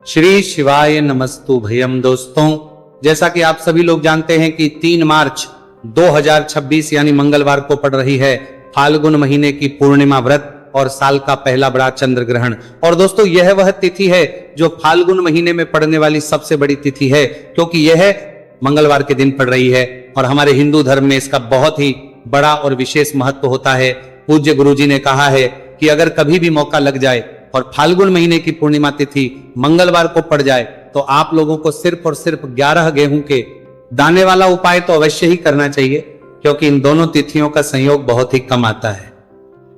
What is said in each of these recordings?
श्री शिवाय नमस्तु भयम। दोस्तों, जैसा कि आप सभी लोग जानते हैं कि 3 मार्च 2026 यानी मंगलवार को पड़ रही है फाल्गुन महीने की पूर्णिमा व्रत और साल का पहला बड़ा चंद्र ग्रहण। और दोस्तों, यह वह तिथि है जो फाल्गुन महीने में पड़ने वाली सबसे बड़ी तिथि है, क्योंकि यह मंगलवार के दिन पड़ रही है और हमारे हिंदू धर्म में इसका बहुत ही बड़ा और विशेष महत्व होता है। पूज्य गुरुजी ने कहा है कि अगर कभी भी मौका लग जाए और फाल्गुन महीने की पूर्णिमा तिथि मंगलवार को पड़ जाए तो आप लोगों को सिर्फ और सिर्फ 11 गेहूं के दाने वाला उपाय तो अवश्य ही करना चाहिए, क्योंकि इन दोनों तिथियों का संयोग बहुत ही कम आता है।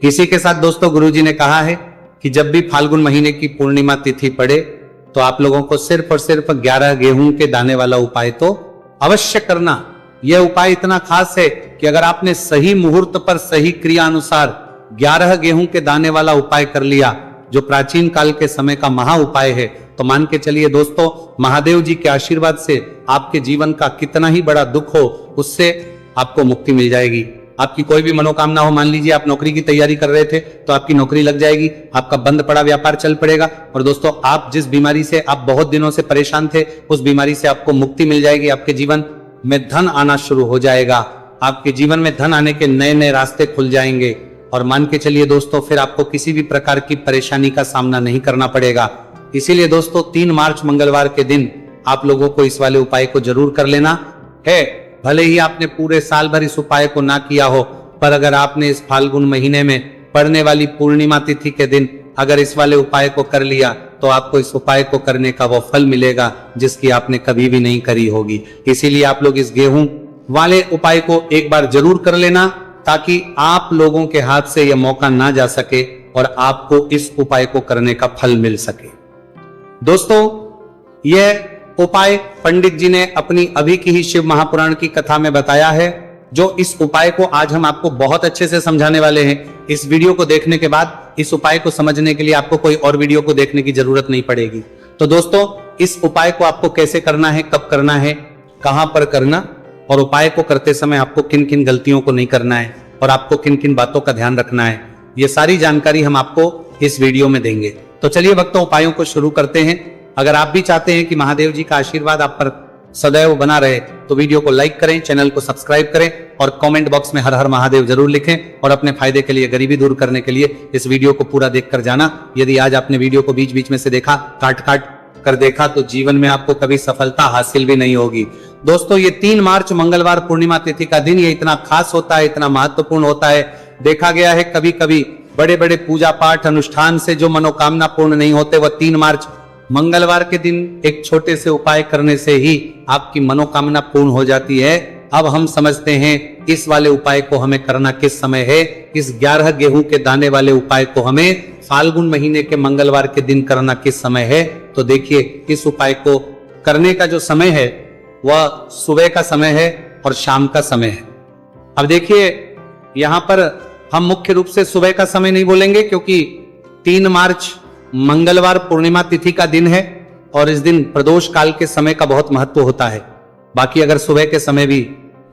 इसी के साथ दोस्तों, गुरुजी ने कहा है कि जब भी फाल्गुन महीने की पूर्णिमा तिथि पड़े तो आप लोगों को सिर्फ और सिर्फ 11 गेहूं के दाने वाला उपाय तो अवश्य करना। यह उपाय इतना खास है कि अगर आपने सही मुहूर्त पर सही क्रिया अनुसार 11 गेहूं के दाने वाला उपाय कर लिया, जो प्राचीन काल के समय का महा उपाय है, तो मान के चलिए दोस्तों, महादेव जी के आशीर्वाद से आपके जीवन का कितना ही बड़ा दुख हो, उससे आपको मुक्ति मिल जाएगी। आपकी कोई भी मनोकामना हो, मान लीजिए आप नौकरी की तैयारी कर रहे थे तो आपकी नौकरी लग जाएगी, आपका बंद पड़ा व्यापार चल पड़ेगा। और दोस्तों, आप जिस बीमारी से आप बहुत दिनों से परेशान थे, उस बीमारी से आपको मुक्ति मिल जाएगी। आपके जीवन में धन आना शुरू हो जाएगा, आपके जीवन में धन आने के नए नए रास्ते खुल जाएंगे। और मान के चलिए दोस्तों, फिर आपको किसी भी प्रकार की परेशानी का सामना नहीं करना पड़ेगा। इसीलिए दोस्तों, 3 मार्च मंगलवार के दिन आप लोगों को इस वाले उपाय को जरूर कर लेना है। भले ही आपने पूरे साल भर इस उपाय को ना किया हो, पर अगर आपने इस फाल्गुन महीने में पड़ने वाली पूर्णिमा तिथि के दिन अगर इस वाले उपाय को कर लिया तो आपको इस उपाय को करने का वो फल मिलेगा जिसकी आपने कभी भी नहीं करी होगी। इसीलिए आप लोग इस गेहूं वाले उपाय को एक बार जरूर कर लेना, ताकि आप लोगों के हाथ से यह मौका ना जा सके और आपको इस उपाय को करने का फल मिल सके। दोस्तों, यह उपाय पंडित जी ने अपनी अभी की ही शिव महापुराण की कथा में बताया है, जो इस उपाय को आज हम आपको बहुत अच्छे से समझाने वाले हैं। इस वीडियो को देखने के बाद इस उपाय को समझने के लिए आपको कोई और वीडियो को देखने की जरूरत नहीं पड़ेगी। तो दोस्तों, इस उपाय को आपको कैसे करना है, कब करना है, कहां पर करना, और उपाय को करते समय आपको किन किन गलतियों को नहीं करना है और आपको किन किन बातों का ध्यान रखना है, ये सारी जानकारी हम आपको इस वीडियो में देंगे। तो चलिए भक्तों, उपायों को शुरू करते हैं। अगर आप भी चाहते हैं कि महादेव जी का आशीर्वाद आप पर सदैव बना रहे तो वीडियो को लाइक करें, चैनल को सब्सक्राइब करें और कमेंट बॉक्स में हर हर महादेव जरूर लिखें। और अपने फायदे के लिए, गरीबी दूर करने के लिए इस वीडियो को पूरा देखकर जाना। यदि आज आपने वीडियो को बीच बीच में से देखा, काट काट कर देखा, तो जीवन में आपको कभी सफलता हासिल भी नहीं होगी। दोस्तों, ये 3 मार्च मंगलवार पूर्णिमा तिथि का दिन ये इतना खास होता है, इतना महत्वपूर्ण होता है। देखा गया है कभी कभी बड़े बड़े पूजा पाठ अनुष्ठान से जो मनोकामना पूर्ण नहीं होते, वह 3 मार्च मंगलवार के दिन एक छोटे से उपाय करने से ही आपकी मनोकामना पूर्ण हो जाती है। अब हम समझते हैं इस वाले उपाय को हमें करना किस समय है। इस 11 गेहूं के दाने वाले उपाय को हमें फाल्गुन महीने के मंगलवार के दिन करना किस समय है। तो देखिए, इस उपाय को करने का जो समय है वह सुबह का समय है और शाम का समय है। अब देखिए, यहां पर हम मुख्य रूप से सुबह का समय नहीं बोलेंगे, क्योंकि 3 मार्च मंगलवार पूर्णिमा तिथि का दिन है और इस दिन प्रदोष काल के समय का बहुत महत्व होता है। बाकी अगर सुबह के समय भी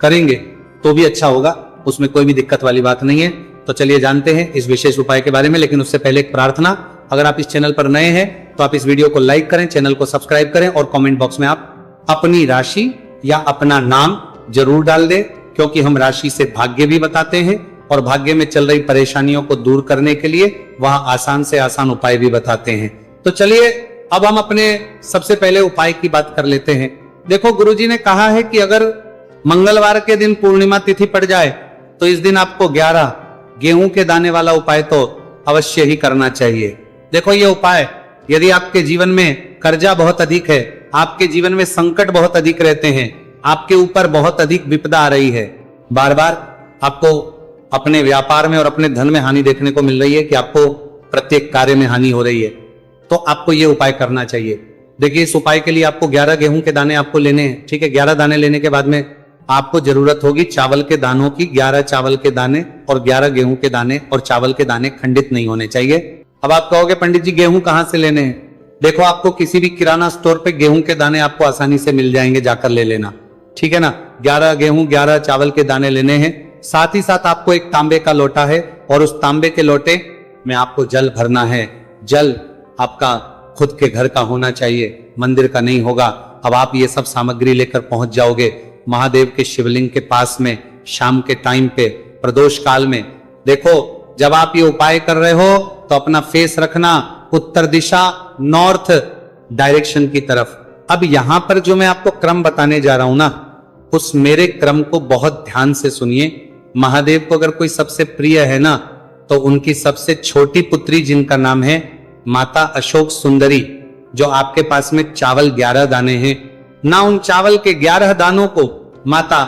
करेंगे तो भी अच्छा होगा, उसमें कोई भी दिक्कत वाली बात नहीं है। तो चलिए जानते हैं इस विशेष उपाय के बारे में। लेकिन उससे पहले एक प्रार्थना, अगर आप इस चैनल पर नए हैं तो आप इस वीडियो को लाइक करें, चैनल को सब्सक्राइब करें और कमेंट बॉक्स में आप अपनी राशि या अपना नाम जरूर डाल दें, क्योंकि हम राशि से भाग्य भी बताते हैं और भाग्य में चल रही परेशानियों को दूर करने के लिए वहां आसान से आसान उपाय भी बताते हैं। तो चलिए अब हम अपने सबसे पहले उपाय की बात कर लेते हैं। देखो, गुरुजी ने कहा है कि अगर मंगलवार के दिन पूर्णिमा तिथि पड़ जाए तो इस दिन आपको 11 गेहूं के दाने वाला उपाय तो अवश्य ही करना चाहिए। देखो, ये उपाय, यदि आपके जीवन में कर्जा बहुत अधिक है, आपके जीवन में संकट बहुत अधिक रहते हैं, आपके ऊपर बहुत अधिक विपदा आ रही है, बार बार आपको अपने व्यापार में और अपने धन में हानि देखने को मिल रही है, कि आपको प्रत्येक कार्य में हानि हो रही है, तो आपको यह उपाय करना चाहिए। देखिए, इस उपाय के लिए आपको 11 गेहूं के दाने आपको लेने हैं। ठीक है, 11 दाने लेने के बाद में आपको जरूरत होगी चावल के दानों की। 11 चावल के दाने और 11 गेहूं के दाने, और चावल के दाने खंडित नहीं होने चाहिए। अब आप कहोगे, पंडित जी गेहूं कहां से लेने हैं? देखो, आपको किसी भी किराना स्टोर पे गेहूं के दाने आपको आसानी से मिल जाएंगे, जाकर ले लेना। ठीक है ना, 11 गेहूं 11 चावल के दाने लेने हैं। साथ ही साथ आपको एक तांबे का लोटा है और उस तांबे के लोटे में आपको जल भरना है। जल आपका खुद के घर का होना चाहिए, मंदिर का नहीं होगा। अब आप ये सब सामग्री लेकर पहुंच जाओगे महादेव के शिवलिंग के पास में शाम के टाइम पे प्रदोष काल में। देखो जब आप ये उपाय कर रहे हो तो अपना फेस रखना उत्तर दिशा, नॉर्थ डायरेक्शन की तरफ। अब यहां पर जो मैं आपको क्रम बताने जा रहा हूं ना, उस मेरे क्रम को बहुत ध्यान से सुनिए। महादेव को अगर कोई सबसे प्रिय है ना, तो उनकी सबसे छोटी पुत्री जिनका नाम है माता अशोक सुंदरी, जो आपके पास में चावल 11 दाने हैं ना, उन चावल के 11 दानों को माता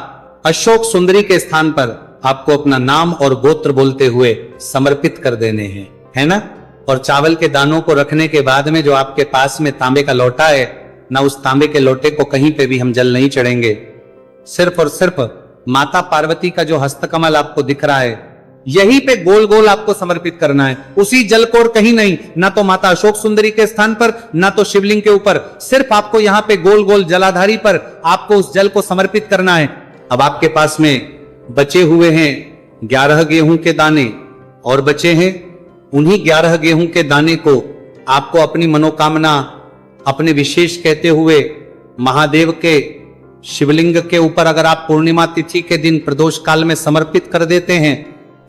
अशोक सुंदरी के स्थान पर आपको अपना नाम और गोत्र बोलते हुए समर्पित कर देने हैं, है ना। और चावल के दानों को रखने के बाद में जो आपके पास में तांबे का लोटा है ना, उस तांबे के लोटे को कहीं पे भी हम जल नहीं चढ़ेंगे। सिर्फ और सिर्फ माता पार्वती का जो हस्तकमल आपको दिख रहा है, यहीं पे गोल गोल आपको समर्पित करना है। उसी जल को और कहीं नहीं, ना तो माता अशोक सुंदरी के स्थान पर, ना तो शिवलिंग के ऊपर, सिर्फ आपको यहां पे गोल गोल जलाधारी पर आपको उस जल को समर्पित करना है। अब आपके पास में बचे हुए हैं 11 गेहूं के दाने और बचे हैं, उन्हीं 11 गेहूं के दाने को आपको अपनी मनोकामना अपने विशेष कहते हुए महादेव के शिवलिंग के ऊपर अगर आप पूर्णिमा तिथि के दिन प्रदोष काल में समर्पित कर देते हैं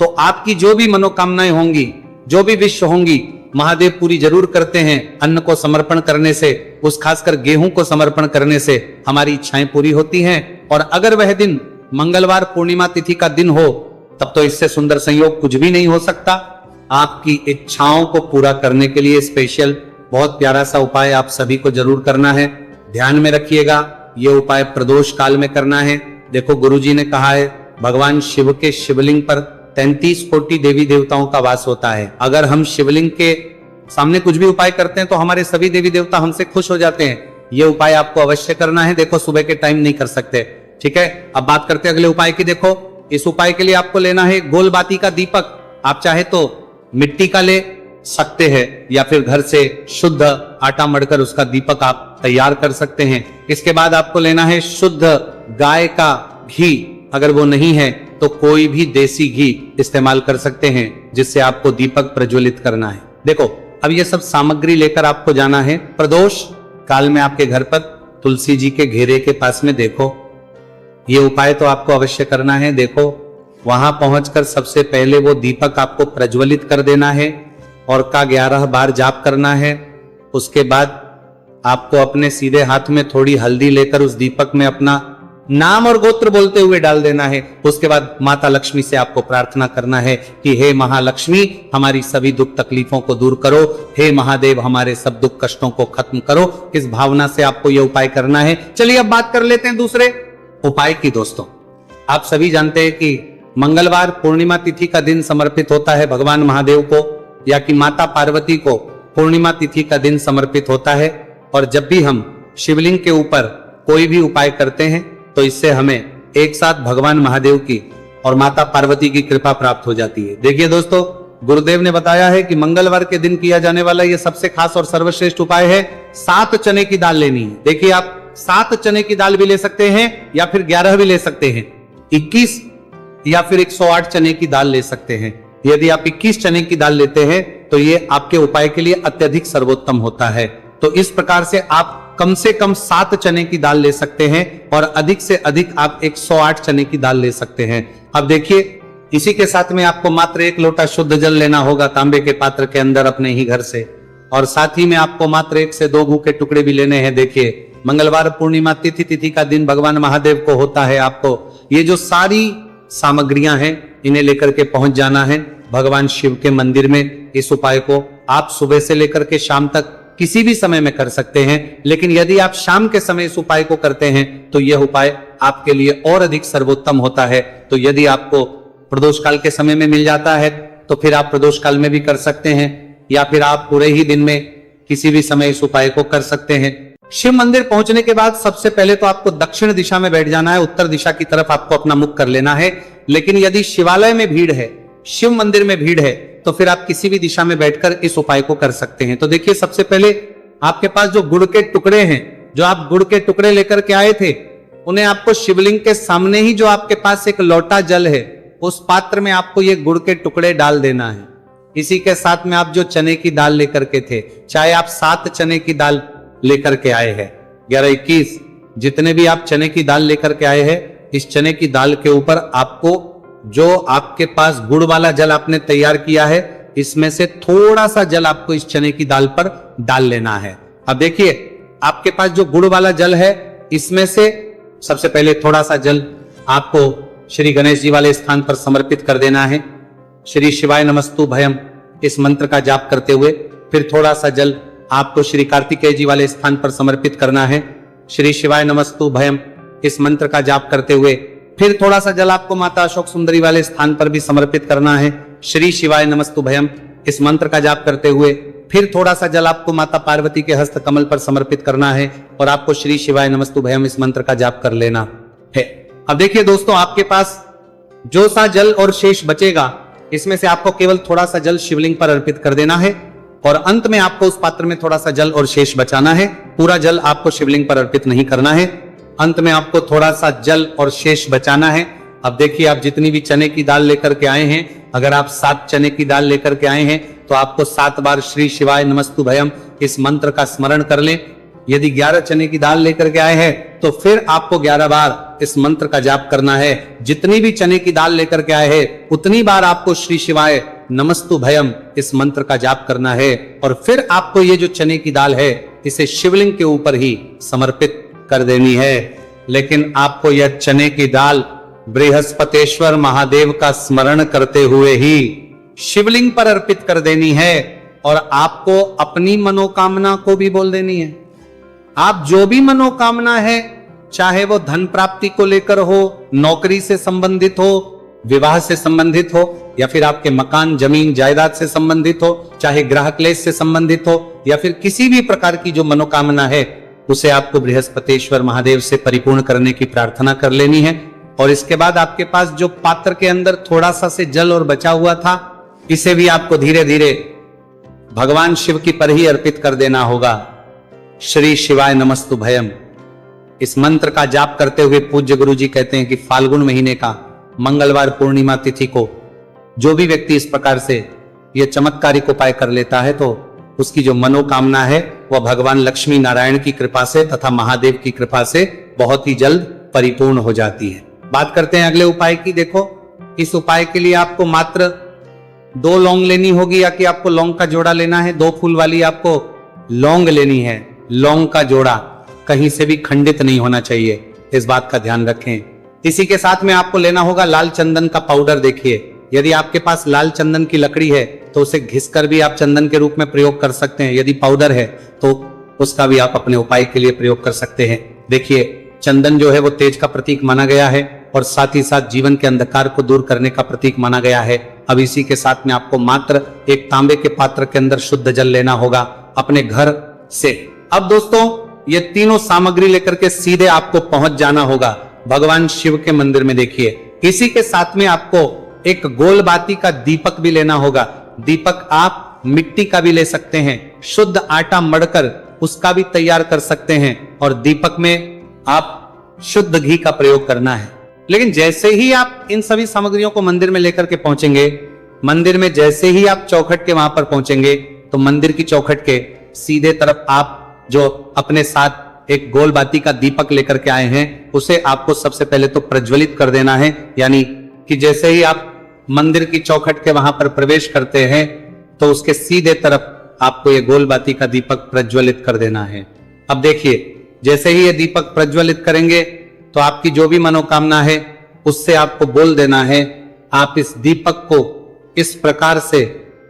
तो आपकी जो भी मनोकामनाएं होंगी, जो भी विश होंगी, महादेव पूरी जरूर करते हैं। अन्न को समर्पण करने से, उस खासकर गेहूं को समर्पण करने से हमारी इच्छाएं पूरी होती हैं। और अगर वह दिन मंगलवार पूर्णिमा तिथि का दिन हो, तब तो इससे सुंदर संयोग कुछ भी नहीं हो सकता। आपकी इच्छाओं को पूरा करने के लिए स्पेशल बहुत प्यारा सा उपाय आप सभी को जरूर करना है। ध्यान में रखिएगा, ये उपाय प्रदोष काल में करना है। देखो गुरुजी ने कहा है भगवान शिव के शिवलिंग पर 33 कोटि देवी देवताओं का वास होता है। अगर हम शिवलिंग के सामने कुछ भी उपाय करते हैं तो हमारे सभी देवी देवता हमसे खुश हो जाते हैं। ये उपाय आपको अवश्य करना है। देखो सुबह के टाइम नहीं कर सकते, ठीक है। अब बात करते हैं अगले उपाय की। देखो इस उपाय के लिए आपको लेना है गोल बाती का दीपक। आप चाहे तो मिट्टी का ले सकते हैं या फिर घर से शुद्ध आटा मढ़कर उसका दीपक आप तैयार कर सकते हैं। इसके बाद आपको लेना है शुद्ध गाय का घी। अगर वो नहीं है तो कोई भी देसी घी इस्तेमाल कर सकते हैं जिससे आपको दीपक प्रज्वलित करना है। देखो अब ये सब सामग्री लेकर आपको जाना है प्रदोष काल में आपके घर पर तुलसी जी के घेरे के पास में। देखो ये उपाय तो आपको अवश्य करना है। देखो वहां पहुंचकर सबसे पहले वो दीपक आपको प्रज्वलित कर देना है और का 11 बार जाप करना है। उसके बाद आपको अपने सीधे हाथ में थोड़ी हल्दी लेकर उस दीपक में अपना नाम और गोत्र बोलते हुए डाल देना है। उसके बाद माता लक्ष्मी से आपको प्रार्थना करना है कि हे महालक्ष्मी हमारी सभी दुख तकलीफों को दूर करो, हे महादेव हमारे सब दुख कष्टों को खत्म करो। इस भावना से आपको यह उपाय करना है। चलिए अब बात कर लेते हैं दूसरे उपाय की। दोस्तों आप सभी जानते हैं कि मंगलवार पूर्णिमा तिथि का दिन समर्पित होता है भगवान महादेव को, या कि माता पार्वती को पूर्णिमा तिथि का दिन समर्पित होता है। और जब भी हम शिवलिंग के ऊपर कोई भी उपाय करते हैं तो इससे हमें एक साथ भगवान महादेव की और माता पार्वती की कृपा प्राप्त हो जाती है। देखिए दोस्तों गुरुदेव ने बताया है कि मंगलवार के दिन किया जाने वाला यह सबसे खास और सर्वश्रेष्ठ उपाय है। 7 चने की दाल लेनी है। देखिए आप 7 चने की दाल भी ले सकते हैं या फिर 11 भी ले सकते हैं, 21 या फिर 108 चने की दाल ले सकते हैं। यदि आप 21 चने की दाल लेते हैं तो ये आपके उपाय के लिए अत्यधिक सर्वोत्तम होता है। तो इस प्रकार से आप कम से कम 7 चने की दाल ले सकते हैं और अधिक से अधिक आप 108 चने की दाल ले सकते हैं। अब देखिए इसी के साथ में आपको मात्र 1 लोटा शुद्ध जल लेना होगा तांबे के पात्र के अंदर अपने ही घर से, और साथ ही में आपको मात्र 1 से 2 घू के टुकड़े भी लेने हैं। देखिए मंगलवार पूर्णिमा तिथि का दिन भगवान महादेव को होता है। आपको ये जो सारी सामग्रियां हैं इन्हें लेकर के पहुंच जाना है भगवान शिव के मंदिर में। इस उपाय को आप सुबह से लेकर के शाम तक किसी भी समय में कर सकते हैं, लेकिन यदि आप शाम के समय इस उपाय को करते हैं तो यह उपाय आपके लिए और अधिक सर्वोत्तम होता है। तो यदि आपको प्रदोष काल के समय में मिल जाता है तो फिर आप प्रदोष काल में भी कर सकते हैं, या फिर आप पूरे ही दिन में किसी भी समय इस उपाय को कर सकते हैं। शिव मंदिर पहुंचने के बाद सबसे पहले तो आपको दक्षिण दिशा में बैठ जाना है, उत्तर दिशा की तरफ आपको अपना मुख कर लेना है। लेकिन यदि शिवालय में भीड़ है, शिव मंदिर में भीड़ है, तो फिर आप किसी भी दिशा में बैठकर इस उपाय को कर सकते हैं। तो देखिए सबसे पहले आपके पास जो गुड़ के टुकड़े हैं, जो आप गुड़ के टुकड़े लेकर के आए थे, उन्हें आपको शिवलिंग के सामने ही जो आपके पास एक लोटा जल है उस पात्र में आपको ये गुड़ के टुकड़े डाल देना है। इसी के साथ में आप जो चने की दाल लेकर के थे, चाहे आप 7 चने की दाल लेकर के आए हैं, 11-21 जितने भी आप चने की दाल लेकर के आए हैं, इस चने की दाल के ऊपर आपको जो आपके पास गुड़ वाला जल आपने तैयार किया है, इसमें से थोड़ा सा जल आपको इस चने की दाल पर डाल लेना है। अब देखिए, आपके पास जो गुड़ वाला जल है, इसमें से सबसे पहले थोड़ा सा जल आपको श्री गणेश जी वाले स्थान पर समर्पित कर देना है। श्री शिवाय नमस्तु भयम इस मंत्र का जाप करते हुए फिर थोड़ा सा जल आपको श्री कार्तिकेय जी वाले स्थान पर समर्पित करना है। श्री शिवाय नमस्तु भयम इस मंत्र का जाप करते हुए फिर थोड़ा सा जल आपको माता अशोक सुंदरी वाले स्थान पर भी समर्पित करना है। श्री शिवाय नमस्तु भयम इस मंत्र का जाप करते हुए फिर थोड़ा सा जल आपको माता पार्वती के हस्त कमल पर समर्पित करना है और आपको श्री शिवाय नमस्तु भयम इस मंत्र का जाप कर लेना है। अब देखिए दोस्तों, आपके पास जो सा जल और शेष बचेगा, इसमें से आपको केवल थोड़ा सा जल शिवलिंग पर अर्पित कर देना है और अंत में आपको उस पात्र में थोड़ा सा जल और शेष बचाना है। पूरा जल आपको शिवलिंग पर अर्पित नहीं करना है, अंत में आपको थोड़ा सा जल और शेष बचाना है। अब देखिए, आप जितनी भी चने की दाल लेकर के आए हैं, अगर आप 7 चने की दाल लेकर के आए हैं तो आपको 7 बार श्री शिवाय नमस्तु भयम इस मंत्र का स्मरण कर लें। यदि 11 चने की दाल लेकर के आए हैं तो फिर आपको 11 बार इस मंत्र का जाप करना है। जितनी भी चने की दाल लेकर के आए हैं, उतनी बार आपको श्री शिवाय नमस्तु भयम इस मंत्र का जाप करना है और फिर आपको ये जो चने की दाल है, इसे शिवलिंग के ऊपर ही समर्पित कर देनी है। लेकिन आपको यह चने की दाल बृहस्पतेश्वर महादेव का स्मरण करते हुए ही शिवलिंग पर अर्पित कर देनी है और आपको अपनी मनोकामना को भी बोल देनी है। आप जो भी मनोकामना है, चाहे वो धन प्राप्ति को लेकर हो, नौकरी से संबंधित हो, विवाह से संबंधित हो, या फिर आपके मकान जमीन जायदाद से संबंधित हो, चाहे ग्रह क्लेश से संबंधित हो, या फिर किसी भी प्रकार की जो मनोकामना है, उसे आपको बृहस्पतेश्वर महादेव से परिपूर्ण करने की प्रार्थना कर लेनी है। और इसके बाद आपके पास जो पात्र के अंदर थोड़ा सा से जल और बचा हुआ था, इसे भी आपको धीरे धीरे भगवान शिव की पर ही अर्पित कर देना होगा। श्री शिवाय नमस्तु भयम इस मंत्र का जाप करते हुए पूज्य गुरु जी कहते हैं कि फाल्गुन महीने का मंगलवार पूर्णिमा तिथि को जो भी व्यक्ति इस प्रकार से यह चमत्कारिक उपाय कर लेता है, तो उसकी जो मनोकामना है वह भगवान लक्ष्मी नारायण की कृपा से तथा महादेव की कृपा से बहुत ही जल्द परिपूर्ण हो जाती है। बात करते हैं अगले उपाय की। देखो, इस उपाय के लिए आपको मात्र 2 लौंग लेनी होगी, या कि आपको लौंग का जोड़ा लेना है। 2 फूल वाली आपको लौंग लेनी है। लौंग का जोड़ा कहीं से भी खंडित नहीं होना चाहिए, इस बात का ध्यान रखें। इसी के साथ में आपको लेना होगा लाल चंदन का पाउडर। देखिए, यदि आपके पास लाल चंदन की लकड़ी है तो उसे घिसकर भी आप चंदन के रूप में प्रयोग कर सकते हैं। यदि पाउडर है तो उसका भी आप अपने उपाय के लिए प्रयोग कर सकते हैं। देखिए, चंदन जो है वो तेज का प्रतीक माना गया है और साथ ही साथ जीवन के अंधकार को दूर करने का प्रतीक माना गया है। अब इसी के साथ में आपको मात्र एक तांबे के पात्र के अंदर शुद्ध जल लेना होगा अपने घर से। अब दोस्तों, ये तीनों सामग्री लेकर के सीधे आपको पहुंच जाना होगा भगवान शिव के मंदिर में। देखिए, इसी के साथ में आपको एक गोल बाती का दीपक भी लेना होगा। दीपक आप मिट्टी का भी ले सकते हैं, शुद्ध आटा मढ़कर उसका भी तैयार कर सकते हैं और दीपक में आप शुद्ध घी का प्रयोग करना है। लेकिन जैसे ही आप इन सभी सामग्रियों को मंदिर में लेकर के पहुंचेंगे, मंदिर में जैसे ही आप चौखट के वहां पर पहुंचेंगे, तो मंदिर की चौखट के सीधे तरफ आप जो अपने साथ एक गोल बाती का दीपक लेकर के आए हैं, उसे आपको सबसे पहले तो प्रज्वलित कर देना है। यानी कि जैसे ही आप मंदिर की चौखट के वहां पर प्रवेश करते हैं, तो उसके सीधे तरफ आपको ये गोल बाती का दीपक प्रज्वलित कर देना है। अब देखिए, जैसे ही ये दीपक प्रज्वलित करेंगे तो आपकी जो भी मनोकामना है उससे आपको बोल देना है। आप इस दीपक को इस प्रकार से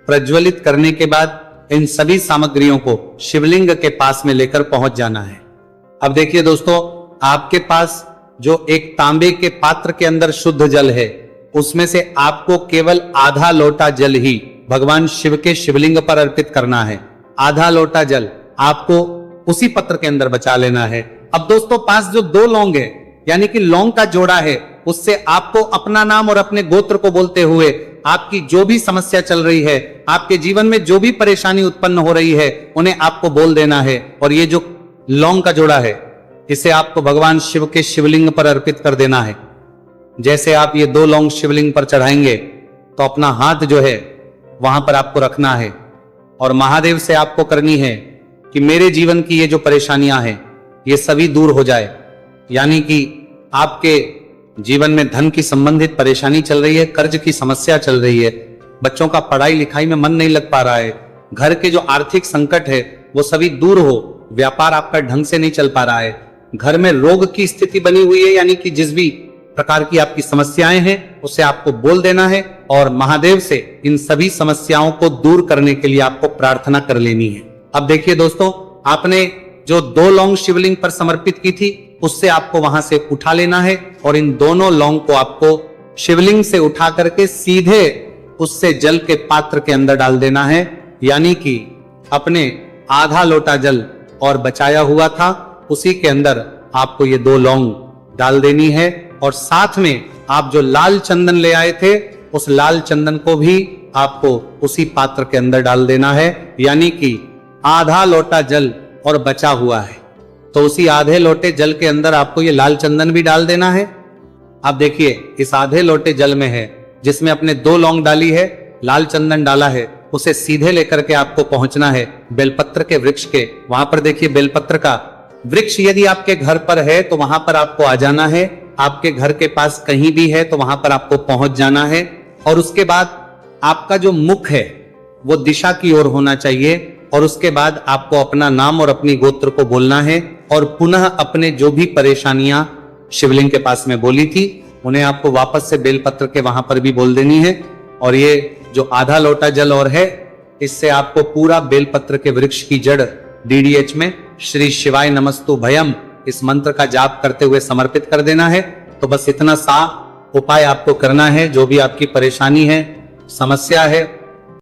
प्रज्वलित करने के बाद इन सभी सामग्रियों को शिवलिंग के पास में लेकर पहुंच जाना है। अब देखिए दोस्तों, आपके पास जो एक तांबे के पात्र के अंदर शुद्ध जल है, उसमें से आपको केवल आधा लोटा जल ही भगवान शिव के शिवलिंग पर अर्पित करना है। आधा लोटा जल आपको उसी पत्र के अंदर बचा लेना है। अब दोस्तों, पास जो 2 लौंग है, यानी कि लौंग का जोड़ा है, उससे आपको अपना नाम और अपने गोत्र को बोलते हुए आपकी जो भी समस्या चल रही है, आपके जीवन में जो भी परेशानी उत्पन्न हो रही है, उन्हें आपको बोल देना है। और ये जो लौंग का जोड़ा है, इसे आपको भगवान शिव के शिवलिंग पर अर्पित कर देना है। जैसे आप ये 2 लौंग शिवलिंग पर चढ़ाएंगे तो अपना हाथ जो है वहां पर आपको रखना है और महादेव से आपको करनी है कि मेरे जीवन की ये जो परेशानियां हैं ये सभी दूर हो जाए। यानी कि आपके जीवन में धन की संबंधित परेशानी चल रही है, कर्ज की समस्या चल रही है, बच्चों का पढ़ाई लिखाई में मन नहीं लग पा रहा है, घर के जो आर्थिक संकट है वो सभी दूर हो, व्यापार आपका ढंग से नहीं चल पा रहा है, घर में रोग की स्थिति बनी हुई है, यानी कि जिस भी प्रकार की आपकी समस्याएं हैं उसे आपको बोल देना है और महादेव से इन सभी समस्याओं को दूर करने के लिए आपको प्रार्थना कर लेनी है। अब देखिए दोस्तों, आपने जो 2 लौंग शिवलिंग पर समर्पित की थी उससे आपको वहां से उठा लेना है और इन दोनों लौंग को आपको शिवलिंग से उठा करके सीधे उससे जल के पात्र के अंदर डाल देना है। यानी कि अपने आधा लोटा जल और बचाया हुआ था उसी के अंदर आपको ये 2 लौंग डाल देनी है और साथ में आप जो लाल चंदन ले आए थे उस लाल चंदन को भी आपको उसी पात्र के अंदर डाल देना है। यानी कि आधा लोटा जल और बचा हुआ है तो उसी आधे लोटे जल के अंदर आपको ये लाल चंदन भी डाल देना है। अब देखिए, इस आधे लोटे जल में है जिसमें अपने 2 लौंग डाली है, लाल चंदन डाला है, उसे सीधे लेकर के आपको पहुंचना है बेलपत्र के वृक्ष के। वहां पर देखिए बेलपत्र का वृक्ष यदि आपके घर पर है तो वहां पर आपको आ जाना है, आपके घर के पास कहीं भी है तो वहां पर आपको पहुंच जाना है और उसके बाद आपका जो मुख है वो दिशा की ओर होना चाहिए और उसके बाद आपको अपना नाम और अपनी गोत्र को बोलना है और पुनः अपने जो भी परेशानियां शिवलिंग के पास में बोली थी उन्हें आपको वापस से बेलपत्र के वहां पर भी बोल देनी है। और ये जो आधा लोटा जल और है इससे आपको पूरा बेलपत्र के वृक्ष की जड़ DDH में श्री शिवाय नमस्तु भयम इस मंत्र का जाप करते हुए समर्पित कर देना है। तो बस इतना सा उपाय आपको करना है। जो भी आपकी परेशानी है, समस्या है,